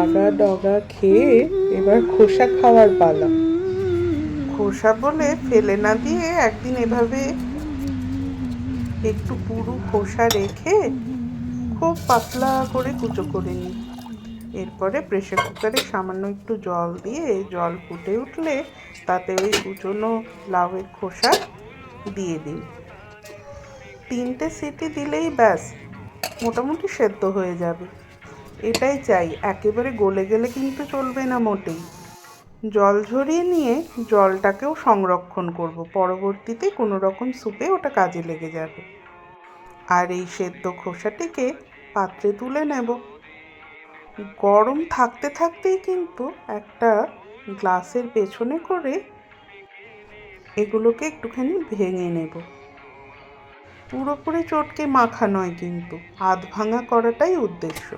আগা ডগা খেয়ে এবার খোসা খাওয়ার পালা। খোসা বলে ফেলে না দিয়ে একদিন এভাবে একটু পুরু খোসা রেখে খুব পাতলা করে কুচো করে নিই। এরপরে প্রেসার কুকারে সামান্য একটু জল দিয়ে জল ফুটে উঠলে তাতে ওই কুচোনো লাউয়ের খোসা দিয়ে দিন। 3টে সিটি দিলেই ব্যাস মোটামুটি সেদ্ধ হয়ে যাবে। এটাই চাই, একেবারে গলে গেলে কিন্তু চলবে না মোটেই। জল ঝরিয়ে নিয়ে জলটাকেও সংরক্ষণ করব, পরবর্তীতে কোনো রকম স্যুপে ওটা কাজে লেগে যাবে। আর এই সেদ্ধ খোসাটিকে পাত্রে তুলে নেব। গরম থাকতে থাকতেই কিন্তু একটা গ্লাসের পেছনে করে এগুলোকে একটুখানি ভেঙে নেব। পুরোপুরি চটকে মাখা নয়, কিন্তু আধ ভাঙা করাটাই উদ্দেশ্য।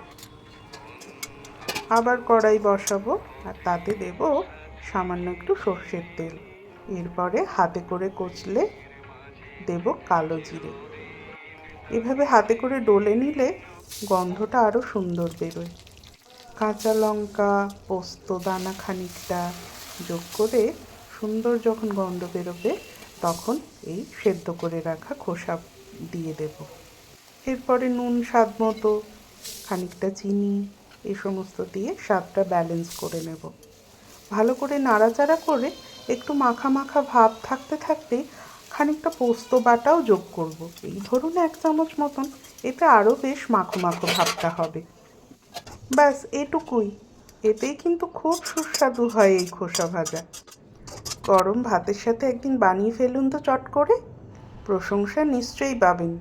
আবার কড়াই বসাবো আর তাতে দেব সামান্য একটু সর্ষের তেল। এরপরে হাতে করে কচলে দেব কালো জিরে। এভাবে হাতে করে ডলে নিলে গন্ধটা আরও সুন্দর বেরোয়। কাঁচা লঙ্কা, পোস্ত দানা খানিকটা যোগ করে সুন্দর যখন গন্ধ বেরোবে তখন এই সেদ্ধ করে রাখা খোসা দিয়ে দেব। এরপরে নুন স্বাদ মতো, খানিকটা চিনি, এই সমস্ত দিয়ে স্বাদটা ব্যালেন্স করে নেব। ভালো করে নাড়াচাড়া করে একটু মাখা মাখা ভাব থাকতে থাকতেই খানিকটা পোস্ত বাটাও যোগ করব। এই ধরুন 1 চামচ মতন, এতে আরও বেশ মাখো মাখো ভাবটা হবে। ব্যাস এটুকুই। এতেই কিন্তু খুব সুস্বাদু হয় এই খোসা ভাজা। গরম ভাতের সাথে একদিন বানিয়ে ফেলুন তো চট করে, প্রশংসা নিশ্চয়ই পাবেন।